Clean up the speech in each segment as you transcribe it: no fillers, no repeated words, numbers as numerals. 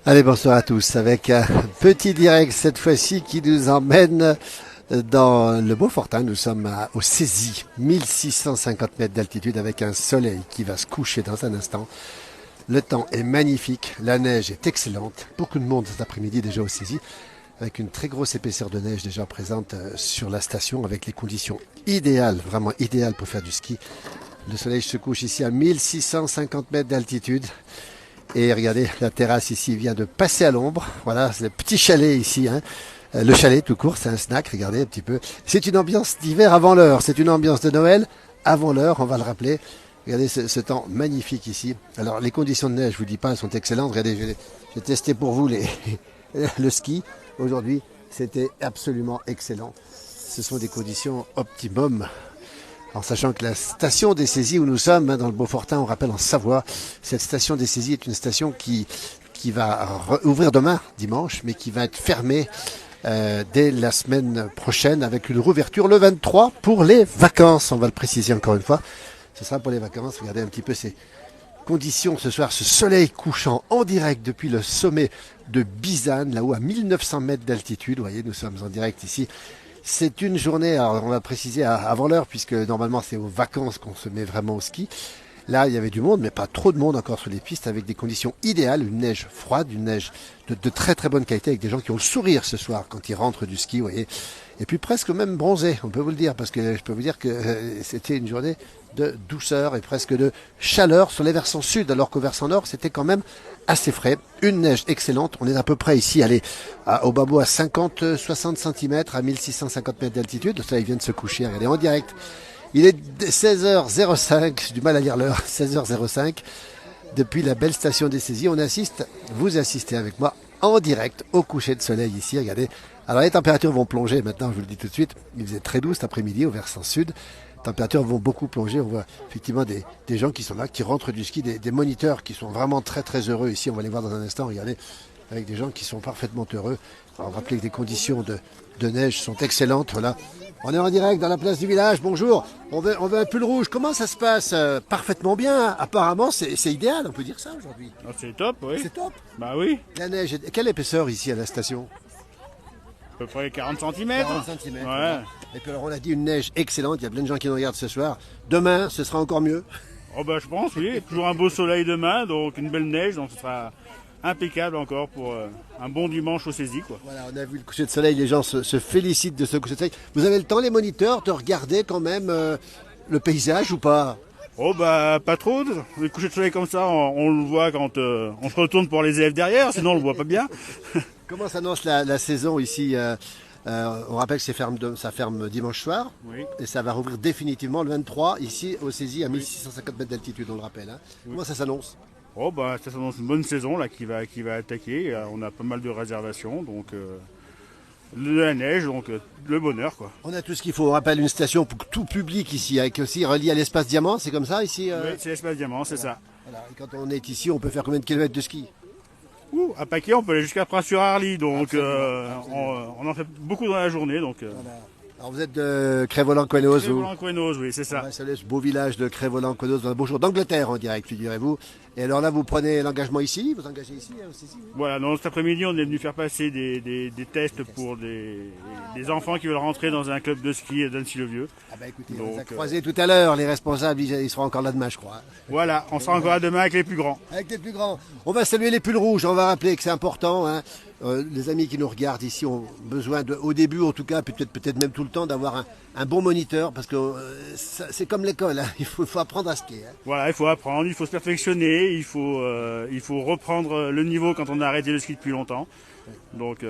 Allez, bonsoir à tous, avec un petit direct cette fois-ci qui nous emmène dans le Beaufortain. Nous sommes au Cézy, 1650 mètres d'altitude avec un soleil qui va se coucher dans un instant. Le temps est magnifique, la neige est excellente, beaucoup de monde cet après-midi déjà au Cézy, avec une très grosse épaisseur de neige déjà présente sur la station, avec les conditions idéales, vraiment idéales pour faire du ski. Le soleil se couche ici à 1650 mètres d'altitude. Et regardez, la terrasse ici vient de passer à l'ombre. Voilà, c'est le petit chalet ici. Hein. Le chalet tout court, c'est un snack, regardez un petit peu. C'est une ambiance d'hiver avant l'heure. C'est une ambiance de Noël avant l'heure, on va le rappeler. Regardez ce temps magnifique ici. Alors, les conditions de neige, je vous dis pas, elles sont excellentes. Regardez, j'ai testé pour vous le ski. Aujourd'hui, c'était absolument excellent. Ce sont des conditions optimum. En sachant que la station des Cézys où nous sommes, dans le Beaufortain, on rappelle en Savoie, cette station des Cézys est une station qui va ouvrir demain, dimanche, mais qui va être fermée dès la semaine prochaine avec une rouverture le 23 pour les vacances. On va le préciser encore une fois. Ce sera pour les vacances. Regardez un petit peu ces conditions ce soir, ce soleil couchant en direct depuis le sommet de Bizane, là-haut à 1900 mètres d'altitude. Vous voyez, nous sommes en direct ici. C'est une journée, alors on va préciser avant l'heure, puisque normalement c'est aux vacances qu'on se met vraiment au ski. Là, il y avait du monde, mais pas trop de monde encore sur les pistes, avec des conditions idéales, une neige froide, une neige de très très bonne qualité, avec des gens qui ont le sourire ce soir quand ils rentrent du ski, vous voyez. Et puis presque même bronzés, on peut vous le dire, parce que je peux vous dire que c'était une journée de douceur et presque de chaleur sur les versants sud, alors qu'au versant nord, c'était quand même assez frais. Une neige excellente, on est à peu près ici, allez, au Babou à 50-60 cm, à 1650 mètres d'altitude. Le soleil vient de se coucher, regardez, en direct. Il est 16h05, j'ai du mal à lire l'heure, 16h05. Depuis la belle station des Cézys, on assiste, vous assistez avec moi, en direct au coucher de soleil ici, regardez. Alors les températures vont plonger maintenant, je vous le dis tout de suite. Il faisait très doux cet après-midi au versant sud. Les températures vont beaucoup plonger. On voit effectivement des gens qui sont là, qui rentrent du ski, des moniteurs qui sont vraiment très très heureux ici. On va les voir dans un instant, regardez, avec des gens qui sont parfaitement heureux. Alors, rappelez que les conditions de neige sont excellentes. Voilà. On est en direct dans la place du village. Bonjour, on veut un pull rouge. Comment ça se passe? Parfaitement bien. Apparemment, c'est idéal, on peut dire ça aujourd'hui. Oh, c'est top, oui. C'est top. Bah oui. La neige, quelle épaisseur ici à la station? À peu près 40 cm. 40 cm. Ouais. Et puis alors on a dit une neige excellente, il y a plein de gens qui nous regardent ce soir. Demain, ce sera encore mieux. Oh bah je pense, oui. Toujours un beau soleil demain, donc une belle neige, donc ce sera impeccable encore pour un bon dimanche au Cézy, quoi. Voilà, on a vu le coucher de soleil, les gens se félicitent de ce coucher de soleil. Vous avez le temps, les moniteurs, de regarder quand même le paysage ou pas? Oh bah pas trop, le coucher de soleil comme ça, on le voit quand on se retourne pour les élèves derrière, sinon on le voit pas bien. Comment s'annonce la saison ici? On rappelle que ça ferme dimanche soir, Oui. et ça va rouvrir définitivement le 23 ici au Cézy à 1650 mètres d'altitude, on le rappelle. Hein. Oui. Comment ça s'annonce? Oh bah ça s'annonce une bonne saison là qui va attaquer, on a pas mal de réservations, donc de la neige, donc le bonheur, quoi. On a tout ce qu'il faut. On rappelle une station pour tout public ici, avec aussi relié à l'espace Diamant, c'est comme ça ici? Oui, c'est l'espace diamant, c'est ça. Voilà. Et quand on est ici, on peut faire combien de kilomètres de ski? À Paquet, on peut aller jusqu'à Prince-sur-Arly, donc Absolument. on en fait beaucoup dans la journée. Donc, Voilà. Alors vous êtes de Crèveland-Quenos, vous? Crèveland-Quenos, oui, c'est ça. Ouais, c'est ce beau village de Crèveland-Quenos dans le beau jour d'Angleterre en direct, figurez-vous. Et alors là, vous prenez l'engagement ici, vous engagez ici aussi? Oui. Voilà, donc cet après-midi, on est venu faire passer des tests pour des enfants qui veulent rentrer dans un club de ski d'Annecy-le-Vieux. Ah bah écoutez, Donc, on les a croisés tout à l'heure, les responsables, ils seront encore là demain, je crois. Voilà, on sera encore à demain avec les plus grands. Avec les plus grands. On va saluer les pulls rouges, on va rappeler que c'est important. Hein. Les amis qui nous regardent ici ont besoin, au début en tout cas, peut-être même tout le temps, d'avoir un bon moniteur, parce que c'est comme l'école, hein. Il faut apprendre à skier. Hein. Voilà, il faut apprendre, il faut se perfectionner, il faut reprendre le niveau quand on a arrêté le ski depuis longtemps. Donc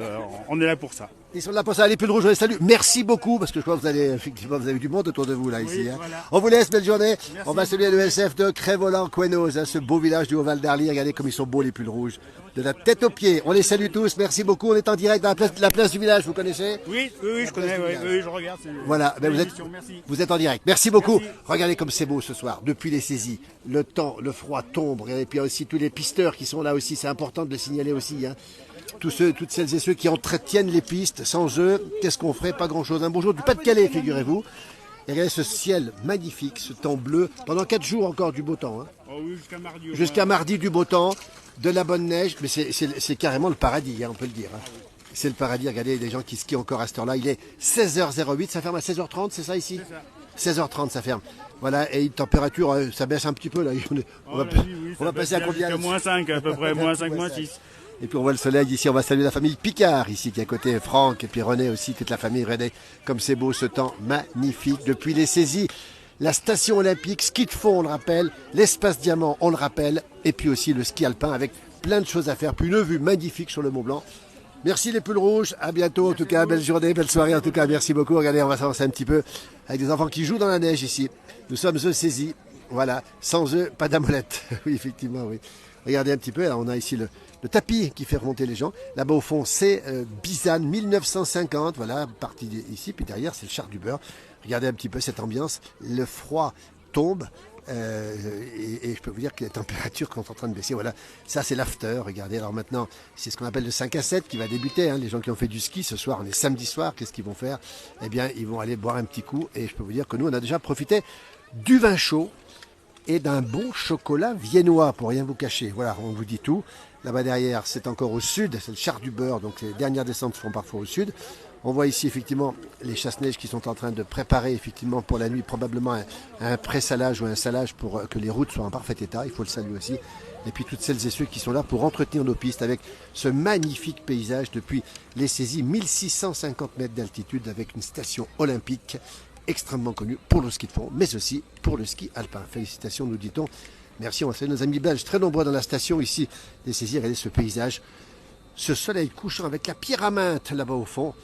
on est là pour ça. Ils sont là pour ça, les pulls rouges, on les salue. Merci beaucoup, parce que je crois que vous avez du monde autour de vous là, ici. Oui, Hein. voilà. On vous laisse, belle journée. Merci. On va saluer le SF de Crèveland-Quenos, hein, ce beau village du Haut-Val d'Arly. Regardez comme ils sont beaux, les pulls rouges. De la tête aux pieds. On les salue tous, merci beaucoup. On est en direct dans la place du village, vous connaissez? Oui, je connais, oui, je regarde. Voilà, ben Merci. vous êtes en direct. Merci beaucoup. Merci. Regardez comme c'est beau ce soir, depuis les Cézys. Le temps, le froid tombe. Et puis il y a aussi tous les pisteurs qui sont là aussi. C'est important de le signaler aussi. Hein. Toutes celles et ceux qui entretiennent les pistes. Sans eux, qu'est-ce qu'on ferait? Pas grand-chose. Un beau jour du Pas-de-Calais, figurez-vous. Et regardez ce ciel magnifique, ce temps bleu. Pendant 4 jours encore du beau temps. Hein. Oh oui, jusqu'à mardi. Jusqu'à mardi du beau temps, de la bonne neige. Mais c'est carrément le paradis, hein, on peut le dire. Hein. C'est le paradis. Regardez, il y a des gens qui skient encore à cette heure-là. Il est 16h08, ça ferme à 16h30, c'est ça ici? C'est ça. 16h30, ça ferme. Voilà, et une température, ça baisse un petit peu là. On va passer à combien? Moins 5 à peu près, moins 5, moins 6. Et puis on voit le soleil ici, on va saluer la famille Picard ici qui est à côté, Franck et puis René aussi, toute la famille René. Comme c'est beau ce temps magnifique depuis les saisies. La station olympique, ski de fond on le rappelle, l'espace diamant on le rappelle, et puis aussi le ski alpin avec plein de choses à faire, puis une vue magnifique sur le Mont Blanc. Merci les poules rouges, à bientôt en tout cas, belle journée, belle soirée en tout cas, merci beaucoup. Regardez, on va s'avancer un petit peu avec des enfants qui jouent dans la neige ici. Nous sommes eux saisis, voilà, sans eux, pas d'amolette. Oui, effectivement, oui. Regardez un petit peu, là, on a ici le tapis qui fait remonter les gens. Là-bas au fond, c'est Bizane 1950, voilà, parti ici, puis derrière c'est le char du beurre. Regardez un petit peu cette ambiance, le froid tombe. Et je peux vous dire que les températures sont en train de baisser. Voilà, ça c'est l'after. Regardez, alors maintenant, c'est ce qu'on appelle le 5 à 7 qui va débuter. Hein. Les gens qui ont fait du ski ce soir, on est samedi soir, qu'est-ce qu'ils vont faire? Eh bien, ils vont aller boire un petit coup. Et je peux vous dire que nous, on a déjà profité du vin chaud et d'un bon chocolat viennois, pour rien vous cacher. Voilà, on vous dit tout. Là-bas derrière, c'est encore au sud, c'est le char du beurre, donc les dernières descentes se font parfois au sud. On voit ici effectivement les chasse-neige qui sont en train de préparer effectivement pour la nuit probablement un pré-salage ou un salage pour que les routes soient en parfait état, il faut le saluer aussi. Et puis toutes celles et ceux qui sont là pour entretenir nos pistes avec ce magnifique paysage depuis les saisies, 1650 mètres d'altitude avec une station olympique extrêmement connue pour le ski de fond, mais aussi pour le ski alpin. Félicitations, nous dit-on. Merci, on va saluer nos amis belges, très nombreux dans la station ici, les saisies, regardez ce paysage, ce soleil couchant avec la pyramide là-bas au fond.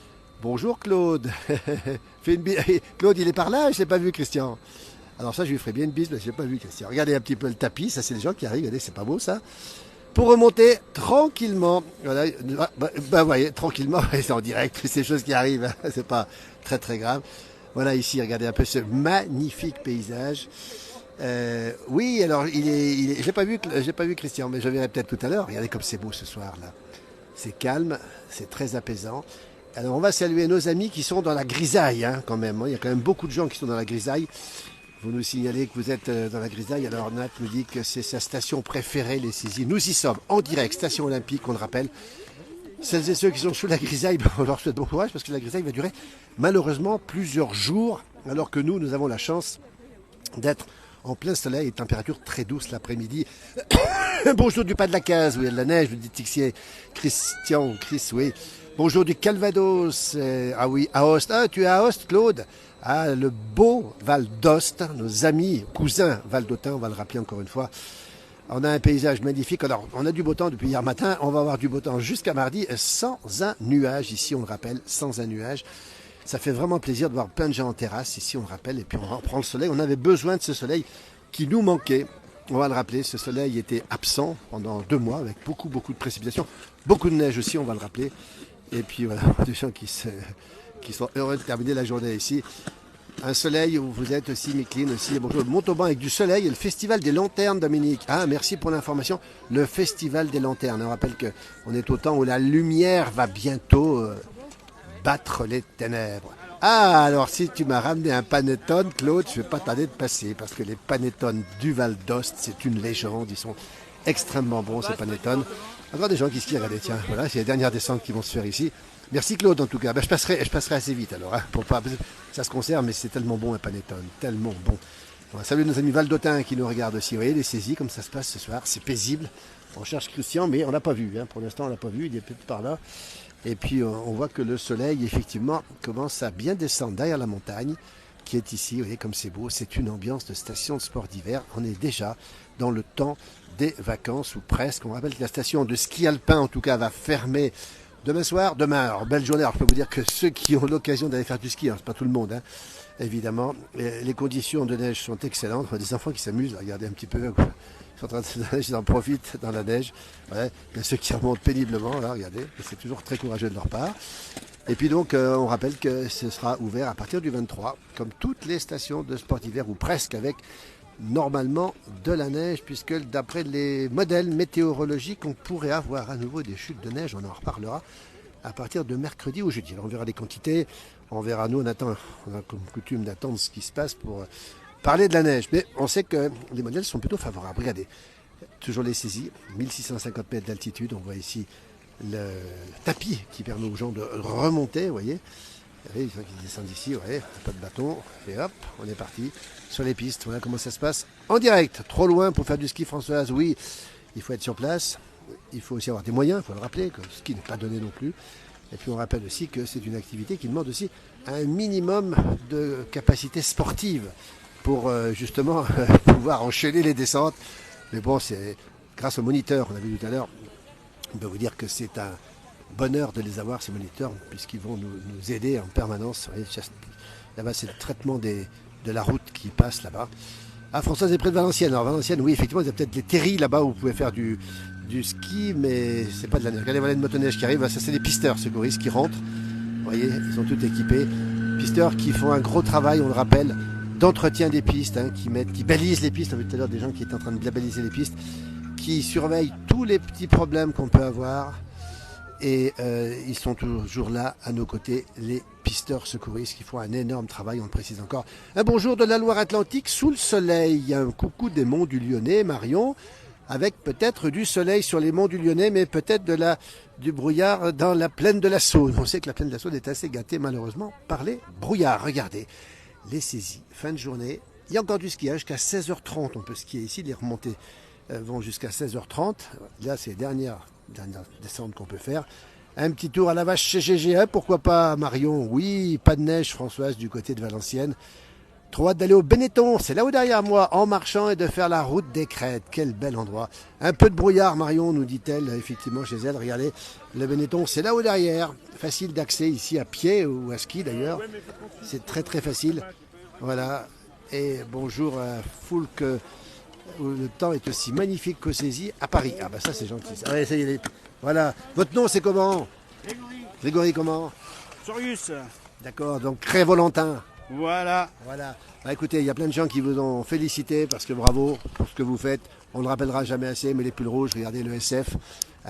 Bonjour Claude. Claude, il est par là, je ne l'ai pas vu Christian. Alors ça, je lui ferai bien une bise, mais je ne l'ai pas vu Christian. Regardez un petit peu le tapis, ça c'est les gens qui arrivent, regardez, c'est pas beau ça. Pour remonter tranquillement, voilà, voyez, tranquillement, c'est en direct, c'est des choses qui arrivent, hein, c'est pas très très grave. Voilà ici, regardez un peu ce magnifique paysage. Oui, alors je l'ai pas vu Christian, mais je verrai peut-être tout à l'heure. Regardez comme c'est beau ce soir là. C'est calme, c'est très apaisant. Alors on va saluer nos amis qui sont dans la grisaille, hein, quand même. Il y a quand même beaucoup de gens qui sont dans la grisaille. Vous nous signalez que vous êtes dans la grisaille. Alors Nat nous dit que c'est sa station préférée, les saisies. Nous y sommes en direct, station olympique, on le rappelle. Celles et ceux qui sont sous la grisaille, on leur souhaite bon courage parce que la grisaille va durer malheureusement plusieurs jours, alors que nous avons la chance d'être en plein soleil et température très douce l'après-midi. Bonjour du pas de la case, oui, il y a de la neige, vous dites Tixier, Christian, Chris, oui. Bonjour du Calvados, ah oui, à Aoste. Ah, tu es à Aoste, Claude? Ah, le beau Val d'Aoste, nos amis, cousins Val-d'Autun, on va le rappeler encore une fois. On a un paysage magnifique. Alors, on a du beau temps depuis hier matin. On va avoir du beau temps jusqu'à mardi sans un nuage. Ici, on le rappelle, sans un nuage. Ça fait vraiment plaisir de voir plein de gens en terrasse. Ici, on le rappelle. Et puis, on reprend le soleil. On avait besoin de ce soleil qui nous manquait. On va le rappeler. Ce soleil était absent pendant 2 mois avec beaucoup de précipitations. Beaucoup de neige aussi, on va le rappeler. Et puis, voilà, des gens qui sont heureux de terminer la journée ici. Un soleil où vous êtes aussi, Micheline, aussi. Bonjour, Montauban avec du soleil et le festival des lanternes, Dominique. Ah, merci pour l'information. Le festival des lanternes. On rappelle qu'on est au temps où la lumière va bientôt battre les ténèbres. Ah, alors si tu m'as ramené un panettone, Claude, je ne vais pas tarder de passer parce que les panettones du Val d'Aoste, c'est une légende. Ils sont extrêmement bons, ces panettones. Encore des gens qui skient, regardez, tiens, voilà, c'est les dernières descentes qui vont se faire ici. Merci Claude en tout cas. Je passerai assez vite alors. Hein, pour pas, ça se conserve, mais c'est tellement bon un panettone, tellement bon. On va saluer nos amis Val-d'Autun qui nous regardent aussi. Vous voyez les saisies comme ça se passe ce soir. C'est paisible. On cherche Christian, mais on l'a pas vu. Hein. Pour l'instant, on l'a pas vu. Il est peut-être par là. Et puis on voit que le soleil effectivement commence à bien descendre derrière la montagne qui est ici. Vous voyez comme c'est beau. C'est une ambiance de station de sport d'hiver. On est déjà dans le temps des vacances ou presque. On rappelle que la station de ski alpin en tout cas va fermer demain soir, alors belle journée. Alors je peux vous dire que ceux qui ont l'occasion d'aller faire du ski, hein, c'est pas tout le monde, hein, évidemment. Les conditions de neige sont excellentes. On a des enfants qui s'amusent, regardez un petit peu. Ils sont en train de ils en profitent dans la neige. Ouais. Il y a ceux qui remontent péniblement, là, regardez. C'est toujours très courageux de leur part. Et puis donc, on rappelle que ce sera ouvert à partir du 23, comme toutes les stations de sport d'hiver, ou presque, avec normalement de la neige, puisque d'après les modèles météorologiques, on pourrait avoir à nouveau des chutes de neige, on en reparlera à partir de mercredi ou jeudi. Alors on verra les quantités, on verra, nous on a comme coutume d'attendre ce qui se passe pour parler de la neige. Mais on sait que les modèles sont plutôt favorables. Regardez, toujours les saisies, 1650 mètres d'altitude, on voit ici le tapis qui permet aux gens de remonter, vous voyez. Il y a des gens qui descendent ici, ouais, pas de bâton, et hop, on est parti sur les pistes. Voilà comment ça se passe en direct. Trop loin pour faire du ski, Françoise, oui, il faut être sur place. Il faut aussi avoir des moyens, il faut le rappeler, que ce qui n'est pas donné non plus. Et puis on rappelle aussi que c'est une activité qui demande aussi un minimum de capacité sportive pour justement pouvoir enchaîner les descentes. Mais bon, c'est grâce aux moniteurs, on a vu tout à l'heure, on peut vous dire que c'est un bonheur de les avoir, ces moniteurs, puisqu'ils vont nous aider en permanence. Vous voyez, là-bas, c'est le traitement de la route qui passe là-bas. Ah, Françoise est près de Valenciennes. Alors Valenciennes, oui, effectivement, il y a peut-être des terris là-bas où vous pouvez faire du ski, mais c'est pas de la neige. Regardez, voilà une motoneige qui arrive. Ça, c'est des pisteurs secouristes qui rentrent. Vous voyez, ils sont tous équipés. Pisteurs qui font un gros travail, on le rappelle, d'entretien des pistes, hein, qui balisent les pistes. On a vu tout à l'heure des gens qui étaient en train de baliser les pistes, qui surveillent tous les petits problèmes qu'on peut avoir. Et ils sont toujours là à nos côtés, les pisteurs secouristes qui font un énorme travail, on le précise encore. Un bonjour de la Loire-Atlantique sous le soleil. Un coucou des monts du Lyonnais, Marion, avec peut-être du soleil sur les monts du Lyonnais, mais peut-être du brouillard dans la plaine de la Saône. On sait que la plaine de la Saône est assez gâtée malheureusement par les brouillards. Regardez, les saisies, fin de journée. Il y a encore du skiage jusqu'à 16h30. On peut skier ici, les remontées vont jusqu'à 16h30. Là, c'est les dernière descente qu'on peut faire. Un petit tour à la vache chez GG1, pourquoi pas Marion? Oui, pas de neige Françoise du côté de Valenciennes. Trop hâte d'aller au Benetton, c'est là-haut derrière moi, en marchant et de faire la route des Crêtes. Quel bel endroit. Un peu de brouillard Marion, nous dit-elle, effectivement chez elle. Regardez, le Benetton, c'est là-haut derrière. Facile d'accès ici à pied ou à ski d'ailleurs. C'est très très facile. Voilà. Et bonjour à Foulque, où le temps est aussi magnifique qu'au Saisies à Paris. Ah bah ça c'est gentil. Ça. Ouais, ça y est, voilà. Votre nom c'est comment? Grégory. Grégory comment? Sorius. D'accord, donc Cré-Volentin. Voilà. Voilà. Bah, écoutez, il y a plein de gens qui vous ont félicité parce que bravo pour ce que vous faites. On ne le rappellera jamais assez, mais les pulls rouges, regardez le SF.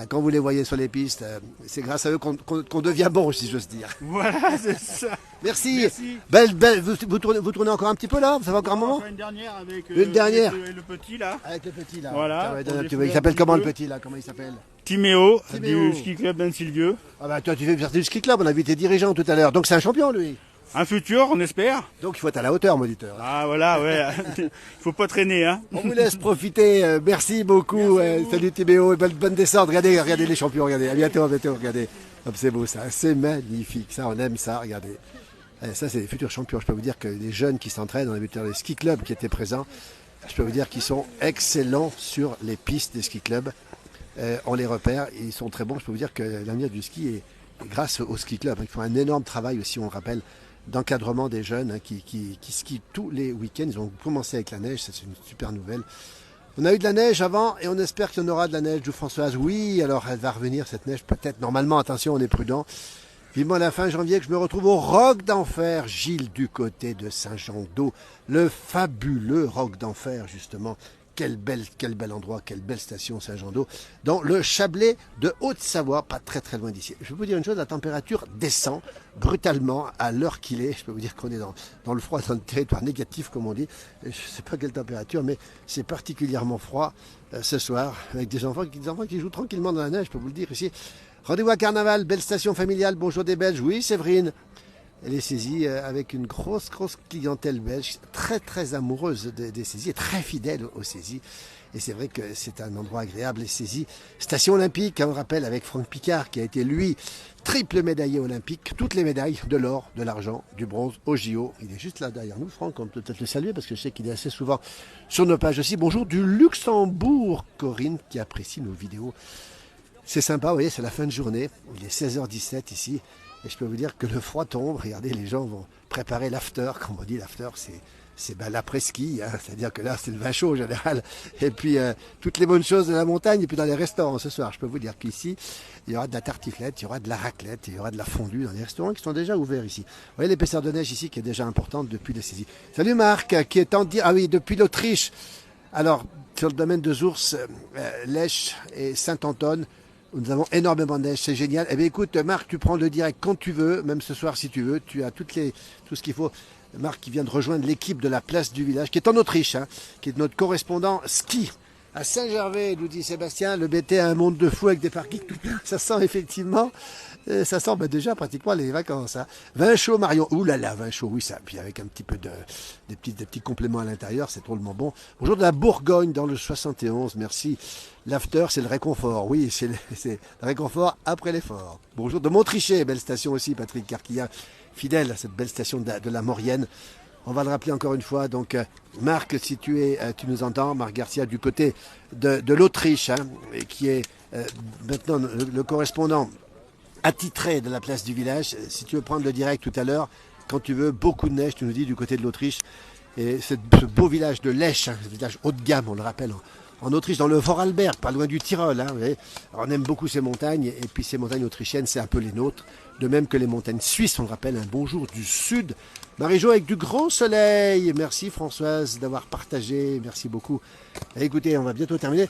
Quand vous les voyez sur les pistes, c'est grâce à eux qu'on devient bon, si j'ose dire. Voilà, c'est ça. Merci. Merci. Belle, vous tournez encore un petit peu là? Ça va encore un moment? Une dernière avec Une dernière. Avec le petit là. Avec le petit là. Voilà. Il s'appelle comment le petit là? Comment il s'appelle? Timéo, Timéo. du ski club d'Anne-Sylvieux. Ah bah toi tu fais partie du ski club, on a vu tes dirigeants tout à l'heure. Donc c'est un champion lui. Un futur, on espère. Donc il faut être à la hauteur, mon auditeur. Ah voilà, ouais. Faut pas traîner, hein. On vous laisse profiter. Merci beaucoup. Salut Timéo, bonne descente. Regardez les champions. Regardez. À bientôt. Regardez. Hop, c'est beau ça. C'est magnifique. Ça, on aime ça. Regardez. Ça, c'est les futurs champions. Je peux vous dire que les jeunes qui s'entraînent, on a vu tout à l'heure les ski clubs qui étaient présents. Je peux vous dire qu'ils sont excellents sur les pistes des ski clubs. On les repère. Ils sont très bons. Je peux vous dire que l'avenir du ski est grâce au ski club. Ils font un énorme travail aussi, on le rappelle, d'encadrement des jeunes qui skient tous les week-ends. Ils ont commencé avec la neige, c'est une super nouvelle. On a eu de la neige avant et on espère qu'il y en aura de la neige, du Françoise. Oui, alors elle va revenir cette neige peut-être. Normalement, attention, on est prudent. Vivement à la fin janvier que je me retrouve au Roc d'Enfer, Gilles, du côté de Saint-Jean-d'Eau. Le fabuleux Roc d'Enfer, justement. Quel bel endroit, quelle belle station Saint-Jean-d'Eau, dans le Chablais de Haute-Savoie, pas très très loin d'ici. Je vais vous dire une chose, la température descend brutalement à l'heure qu'il est. Je peux vous dire qu'on est dans le froid, dans le territoire négatif comme on dit. Je ne sais pas quelle température, mais c'est particulièrement froid ce soir, avec des enfants qui jouent tranquillement dans la neige, je peux vous le dire ici. Rendez-vous à Carnaval, belle station familiale, bonjour des Belges, oui Séverine. Elle est saisie avec une grosse clientèle belge, très très amoureuse des saisies et très fidèle aux saisies. Et c'est vrai que c'est un endroit agréable, les saisies. Station olympique, on rappelle, avec Franck Picard, qui a été lui triple médaillé olympique, toutes les médailles, de l'or, de l'argent, du bronze, au JO. Il est juste là derrière nous, Franck, on peut peut-être le saluer parce que je sais qu'il est assez souvent sur nos pages aussi. Bonjour du Luxembourg, Corinne, qui apprécie nos vidéos. C'est sympa, vous voyez, c'est la fin de journée. Il est 16h17 ici. Et je peux vous dire que le froid tombe. Regardez, les gens vont préparer l'after. Comme on dit, l'after, c'est l'après-ski. Hein. C'est-à-dire que là, c'est le vin chaud en général. Et puis, toutes les bonnes choses de la montagne. Et puis, dans les restaurants ce soir, je peux vous dire qu'ici, il y aura de la tartiflette, il y aura de la raclette, il y aura de la fondue dans les restaurants qui sont déjà ouverts ici. Vous voyez l'épaisseur de neige ici qui est déjà importante depuis les saisies. Salut Marc, qui est en... Ah oui, depuis l'Autriche. Alors, sur le domaine de Zours, Lèche et Saint-Anton, Nous avons énormément de neige, c'est génial. Eh bien écoute, Marc, tu prends le direct quand tu veux, même ce soir si tu veux. Tu as tout ce qu'il faut. Marc qui vient de rejoindre l'équipe de la place du village, qui est en Autriche, hein, qui est notre correspondant ski. À Saint-Gervais, nous dit Sébastien, le BT a un monde de fou avec des parkings. Ça sent effectivement, ça sent déjà pratiquement les vacances. Hein. Vin chaud, Marion. Ouh là là, vin chaud, oui, ça. Puis avec un petit peu des petits compléments à l'intérieur, c'est drôlement bon. Bonjour de la Bourgogne dans le 71, merci. L'after, c'est le réconfort. Oui, c'est le réconfort après l'effort. Bonjour de Montrichet, belle station aussi, Patrick Carquilla, fidèle à cette belle station de la Maurienne. On va le rappeler encore une fois. Donc, Marc, si tu nous entends, Marc Garcia, du côté de l'Autriche, hein, qui est maintenant le correspondant attitré de la place du village. Si tu veux prendre le direct tout à l'heure, quand tu veux, beaucoup de neige, tu nous dis, du côté de l'Autriche. Et ce beau village de Lech, hein, ce village haut de gamme, on le rappelle, en Autriche, dans le Vorarlberg, pas loin du Tyrol. Hein, vous voyez. Alors, on aime beaucoup ces montagnes, et puis ces montagnes autrichiennes, c'est un peu les nôtres. De même que les montagnes suisses, on le rappelle, un bonjour du sud. Marie-Jo avec du grand soleil. Merci Françoise d'avoir partagé. Merci beaucoup. Écoutez, on va bientôt terminer.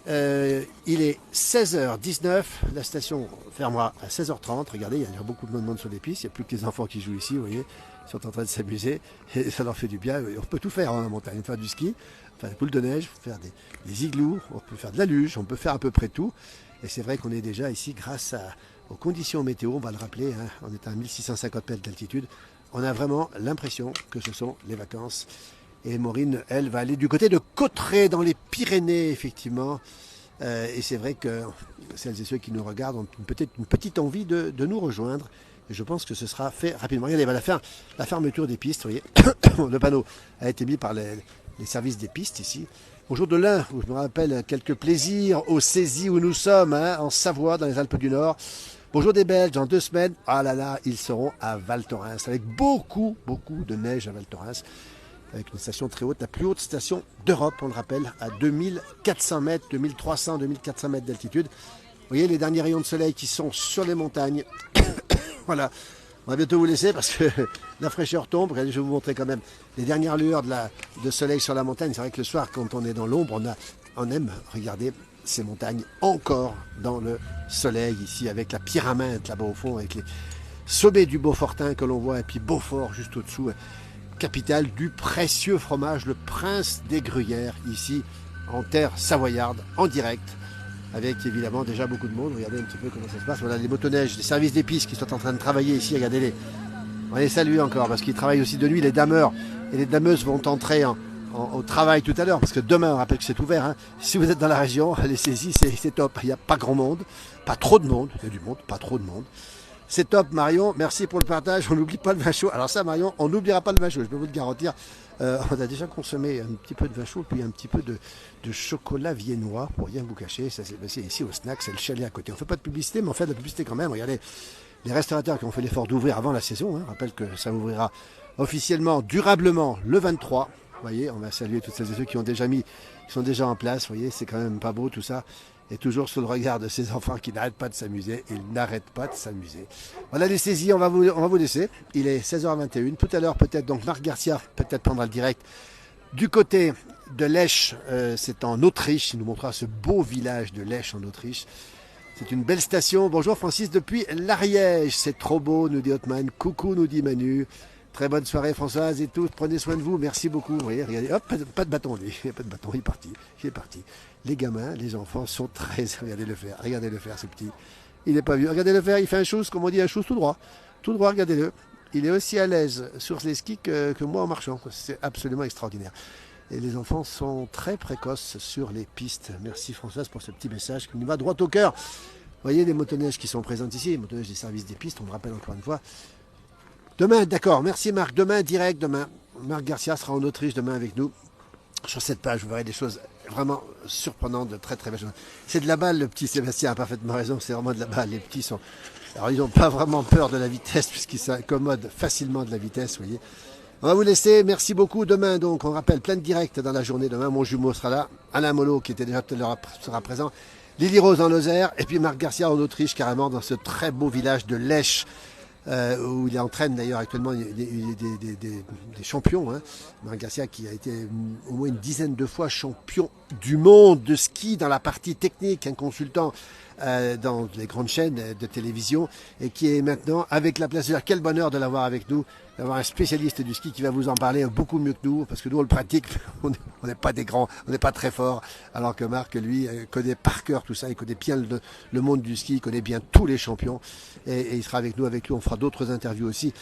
Il est 16h19. La station fermera à 16h30. Regardez, il y a beaucoup de monde sur les pistes. Il n'y a plus que les enfants qui jouent ici, vous voyez. Ils sont en train de s'amuser. Et ça leur fait du bien. On peut tout faire en montagne. On peut faire du ski, faire des boules de neige, faire des igloos, on peut faire de la luge, on peut faire à peu près tout. Et c'est vrai qu'on est déjà ici grâce aux conditions météo. On va le rappeler, hein, on est à 1650 mètres d'altitude. On a vraiment l'impression que ce sont les vacances. Et Maureen, elle, va aller du côté de Cauterets, dans les Pyrénées, effectivement. Et c'est vrai que celles et ceux qui nous regardent ont peut-être une petite envie de nous rejoindre. Et je pense que ce sera fait rapidement. Regardez, la fermeture des pistes, vous voyez. Le panneau a été mis par les services des pistes ici. Bonjour de l'Ain, où je me rappelle quelques plaisirs au Cézy où nous sommes, hein, en Savoie, dans les Alpes du Nord. Bonjour des Belges, dans 2 semaines, ah là là, ils seront à Val Thorens, avec beaucoup de neige à Val Thorens, avec une station très haute, la plus haute station d'Europe, on le rappelle, à 2400 mètres, 2300, 2400 mètres d'altitude. Vous voyez les derniers rayons de soleil qui sont sur les montagnes. Voilà, on va bientôt vous laisser parce que la fraîcheur tombe. Je vais vous montrer quand même les dernières lueurs de soleil sur la montagne. C'est vrai que le soir, quand on est dans l'ombre, on aime regarder ces montagnes encore dans le soleil ici, avec la Pyraminte là-bas au fond, avec les sommets du Beaufortin que l'on voit, et puis Beaufort juste au-dessous, capitale du précieux fromage, le Prince des Gruyères, ici en terre savoyarde, en direct, avec évidemment déjà beaucoup de monde. Regardez un petit peu comment ça se passe. Voilà les motoneiges, les services des pistes qui sont en train de travailler ici, regardez-les. On les salue encore parce qu'ils travaillent aussi de nuit, les dameurs et les dameuses vont entrer au travail tout à l'heure, parce que demain, on rappelle que c'est ouvert. Hein. Si vous êtes dans la région, les saisies, c'est top. Il n'y a pas grand monde, pas trop de monde. Il y a du monde, pas trop de monde. C'est top, Marion. Merci pour le partage. On n'oublie pas le vin chaud. Alors ça, Marion, on n'oubliera pas le vin chaud, je peux vous le garantir. On a déjà consommé un petit peu de vin chaud, puis un petit peu de chocolat viennois, pour rien vous cacher. Ça s'est passé ici au snack, c'est le chalet à côté. On ne fait pas de publicité, mais on fait de la publicité quand même. Regardez, les restaurateurs qui ont fait l'effort d'ouvrir avant la saison. Hein. Je rappelle que ça ouvrira officiellement, durablement, le 23. Vous voyez, on va saluer toutes celles et ceux qui sont déjà en place. Vous voyez, c'est quand même pas beau tout ça. Et toujours sous le regard de ces enfants qui n'arrêtent pas de s'amuser. Ils n'arrêtent pas de s'amuser. Voilà les saisies, on va vous laisser. Il est 16h21. Tout à l'heure, peut-être, donc Marc Garcia, peut-être prendra le direct. Du côté de Lech, c'est en Autriche. Il nous montrera ce beau village de Lech en Autriche. C'est une belle station. Bonjour Francis depuis l'Ariège. C'est trop beau, nous dit Hotman. Coucou, nous dit Manu. Très bonne soirée Françoise et tous, prenez soin de vous, merci beaucoup. Vous voyez, regardez, hop, pas de bâton lui, pas de bâton, il est parti. Les gamins, les enfants sont très... Regardez-le faire ce petit. Il n'est pas vieux, regardez-le faire, il fait un chose, comme on dit, un chose tout droit, regardez-le. Il est aussi à l'aise sur les skis que moi en marchant, c'est absolument extraordinaire. Et les enfants sont très précoces sur les pistes. Merci Françoise pour ce petit message qui nous va droit au cœur. Vous voyez les motoneiges qui sont présents ici, les motoneiges des services des pistes, on le rappelle encore une fois. Demain, d'accord, merci Marc. Demain, direct, demain. Marc Garcia sera en Autriche demain avec nous. Sur cette page, vous verrez des choses vraiment surprenantes, de très très belles choses. C'est de la balle, le petit Sébastien a parfaitement raison, c'est vraiment de la balle. Les petits sont... Alors, ils n'ont pas vraiment peur de la vitesse, puisqu'ils s'accommodent facilement de la vitesse, vous voyez. On va vous laisser, merci beaucoup. Demain, donc, on rappelle, plein de directs dans la journée. Demain, mon jumeau sera là. Alain Molo, qui était déjà tout à l'heure, sera présent. Lily Rose en Lozère. Et puis Marc Garcia en Autriche, carrément, dans ce très beau village de Lech. Où il entraîne d'ailleurs actuellement des champions. Hein. Marc Garcia qui a été au moins une dizaine de fois champion du monde de ski dans la partie technique, un consultant dans les grandes chaînes de télévision et qui est maintenant avec la place du Village. Quel bonheur de l'avoir avec nous, d'avoir un spécialiste du ski qui va vous en parler beaucoup mieux que nous, parce que nous on le pratique, on n'est pas des grands, on n'est pas très forts, alors que Marc, lui, connaît par cœur tout ça, il connaît bien le monde du ski, il connaît bien tous les champions, et il sera avec nous, on fera d'autres interviews aussi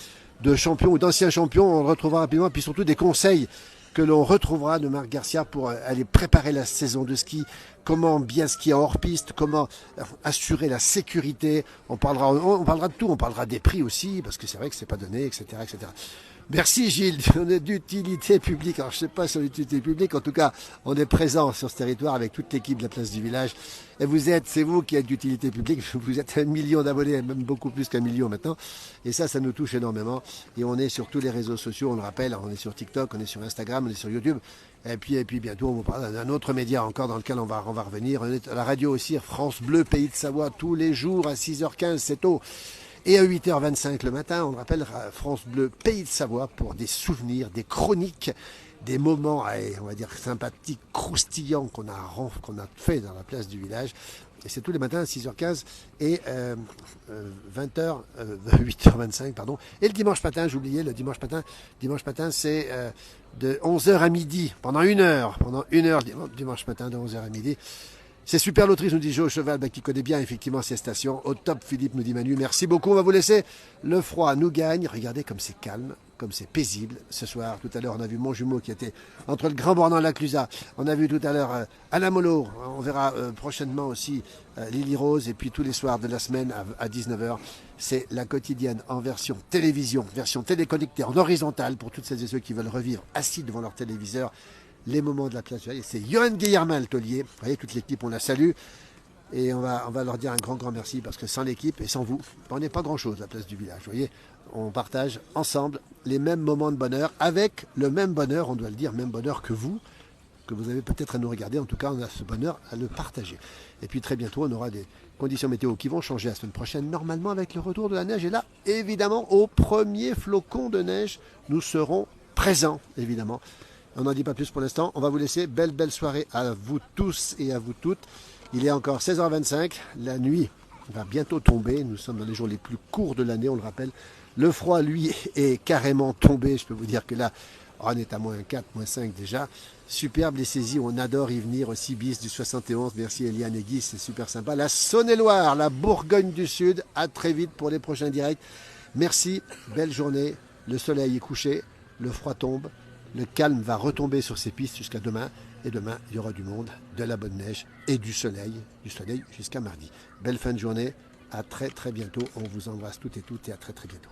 de champions ou d'anciens champions, on le retrouvera rapidement, puis surtout des conseils que l'on retrouvera de Marc Garcia pour aller préparer la saison de ski, comment bien skier en hors-piste, comment assurer la sécurité. On parlera de tout, on parlera des prix aussi, parce que c'est vrai que c'est pas donné, etc., etc. Merci Gilles, on est d'utilité publique. Alors je sais pas sur l'utilité publique, en tout cas on est présent sur ce territoire avec toute l'équipe de la place du village. Et c'est vous qui êtes d'utilité publique, vous êtes 1 million d'abonnés, même beaucoup plus qu'1 million maintenant. Et ça nous touche énormément. Et on est sur tous les réseaux sociaux, on le rappelle, on est sur TikTok, on est sur Instagram, on est sur YouTube. Et puis bientôt on vous parle d'un autre média encore dans lequel on va revenir. On est à la radio aussi, France Bleu, Pays de Savoie, tous les jours à 6h15, c'est tôt. Et à 8h25 le matin, on rappelle France Bleu Pays de Savoie pour des souvenirs, des chroniques, des moments, on va dire, sympathiques, croustillants qu'on a fait dans la place du village. Et c'est tous les matins à 6h15 et 8h25, pardon. Et le dimanche matin, j'oubliais, le dimanche matin, c'est de 11h à midi, pendant une heure, dimanche matin de 11h à midi. C'est super l'autrice, nous dit Joe Cheval, qui connaît bien effectivement ces stations. Au top, Philippe, nous dit Manu. Merci beaucoup, on va vous laisser. Le froid nous gagne. Regardez comme c'est calme, comme c'est paisible. Ce soir, tout à l'heure, on a vu Montjumeau qui était entre le Grand Bornand et la Clusaz. On a vu tout à l'heure Alain Molo. On verra prochainement aussi Lily Rose. Et puis tous les soirs de la semaine à 19h, c'est la quotidienne en version télévision, version téléconnectée, en horizontale pour toutes celles et ceux qui veulent revivre assis devant leur téléviseur les moments de la place du village. C'est Johan Guillermin, le taulier. Vous voyez, toute l'équipe, on la salue. Et on va leur dire un grand merci, parce que sans l'équipe et sans vous, on n'est pas grand-chose, la place du village. Vous voyez, on partage ensemble les mêmes moments de bonheur, avec le même bonheur, on doit le dire, même bonheur que vous avez peut-être à nous regarder. En tout cas, on a ce bonheur à le partager. Et puis très bientôt, on aura des conditions météo qui vont changer la semaine prochaine, normalement avec le retour de la neige. Et là, évidemment, au premier flocon de neige, nous serons présents, évidemment. On n'en dit pas plus pour l'instant. On va vous laisser. Belle soirée à vous tous et à vous toutes. Il est encore 16h25. La nuit va bientôt tomber. Nous sommes dans les jours les plus courts de l'année, on le rappelle. Le froid, lui, est carrément tombé. Je peux vous dire que là, on est à -4, -5 déjà. Superbe les saisies. On adore y venir aussi. Bis du 71. Merci Eliane et Guy. C'est super sympa. La Saône-et-Loire, la Bourgogne du Sud. À très vite pour les prochains directs. Merci. Belle journée. Le soleil est couché. Le froid tombe. Le calme va retomber sur ces pistes jusqu'à demain. Et demain, il y aura du monde, de la bonne neige et du soleil jusqu'à mardi. Belle fin de journée. À très bientôt. On vous embrasse toutes et toutes et à très bientôt.